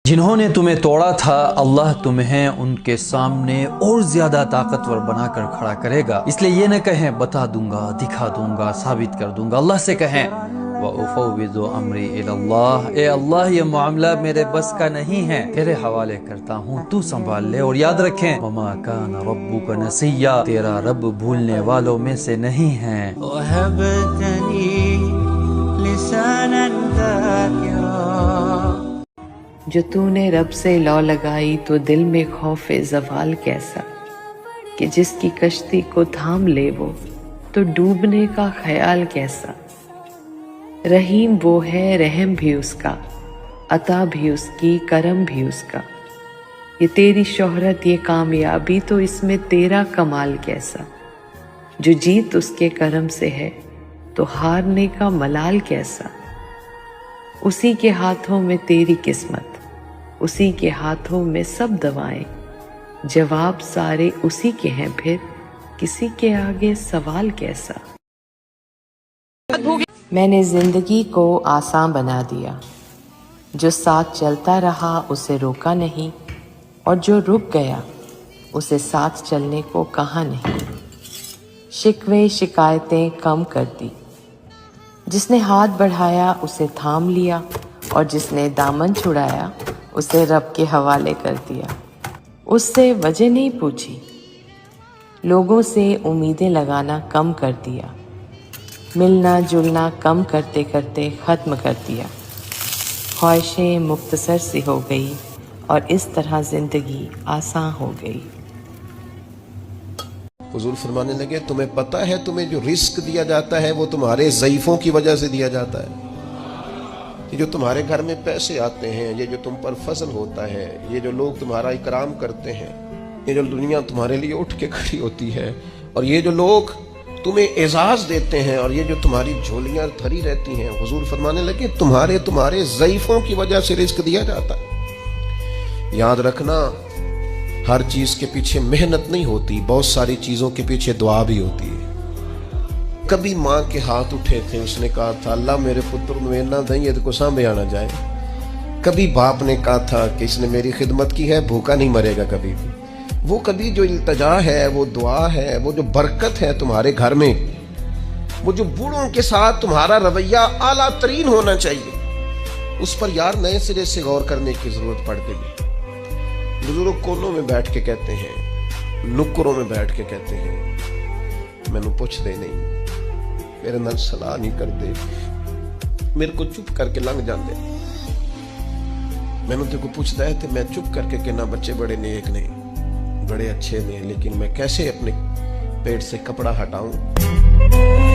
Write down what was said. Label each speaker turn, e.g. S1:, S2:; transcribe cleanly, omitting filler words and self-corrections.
S1: जिन्होंने तुम्हें तोड़ा था अल्लाह तुम्हें उनके सामने और ज्यादा ताकतवर बनाकर खड़ा करेगा। इसलिए ये न कहें बता दूंगा, दिखा दूंगा, साबित कर दूंगा। अल्लाह से कहें वउफ़व्विज़ु अम्री इलल्लाह, ए अल्लाह ये मामला मेरे बस का नहीं है, तेरे हवाले करता हूँ, तू संभाल ले। और याद रखें वमा कान रब्बुका नसिया, तेरा रब भूलने वालों में से नहीं है।
S2: जो तूने रब से लौ लगाई तो दिल में खौफे ज़वाल कैसा, कि जिसकी कश्ती को थाम ले वो तो डूबने का ख्याल कैसा। रहीम वो है, रहम भी उसका, अता भी उसकी, करम भी उसका। ये तेरी शोहरत, ये कामयाबी, तो इसमें तेरा कमाल कैसा। जो जीत उसके करम से है तो हारने का मलाल कैसा। उसी के हाथों में तेरी किस्मत, उसी के हाथों में सब दवाएं, जवाब सारे उसी के हैं, फिर किसी के आगे सवाल कैसा। मैंने जिंदगी को आसान बना दिया, जो साथ चलता रहा उसे रोका नहीं, और जो रुक गया उसे साथ चलने को कहा नहीं। शिकवे शिकायतें कम कर दी, जिसने हाथ बढ़ाया उसे थाम लिया, और जिसने दामन छुड़ाया उसे रब के हवाले कर दिया। उससे वजह नहीं पूछी, लोगों से उम्मीदें लगाना कम कर दिया। मिलना जुलना कम करते करते ख़त्म कर दिया। ख्वाहिशें मुख्तसर सी हो गई और इस तरह ज़िंदगी आसान हो गई।
S3: हुजूर फरमाने लगे, तुम्हें पता है तुम्हें जो रिस्क दिया जाता है वो तुम्हारे ज़ईफ़ों की वजह से दिया जाता है। ये जो तुम्हारे घर में पैसे आते हैं, ये जो तुम पर फजल होता है, ये जो लोग तुम्हारा इकराम करते हैं, ये जो दुनिया तुम्हारे लिए उठ के खड़ी होती है, और ये जो लोग तुम्हें एजाज देते हैं, और ये जो तुम्हारी झोलियां भरी रहती हैं, हुजूर फरमाने लगे तुम्हारे ज़ईफ़ों की वजह से रिस्क दिया जाता है। याद रखना, हर चीज के पीछे मेहनत नहीं होती, बहुत सारी चीजों के पीछे दुआ भी होती है। कभी माँ के हाथ उठे थे, उसने कहा था अल्लाह मेरे पुत्र में ना दई को सांभे आना जाए। कभी बाप ने कहा था कि इसने मेरी खिदमत की है, भूखा नहीं मरेगा कभी भी। वो कभी जो इल्तजा है, वो दुआ है, वो जो बरकत है तुम्हारे घर में, वो जो बूढ़ों के साथ तुम्हारा रवैया आला तरीन होना चाहिए, उस पर यार नए सिरे से गौर करने की जरूरत पड़ गई। बुजुर्ग कोनों में बैठ के कहते हैं, नुक्करों में बैठ के कहते हैं, मैनू पुछ दे नहीं, मेरे नाल सलाह नहीं करते, मेरे को चुप करके लंघ जाते। मैनू तेरे को पूछता है तो मैं चुप करके कहना बच्चे बड़े नेक ने, बड़े अच्छे ने, लेकिन मैं कैसे अपने पेट से कपड़ा हटाऊं।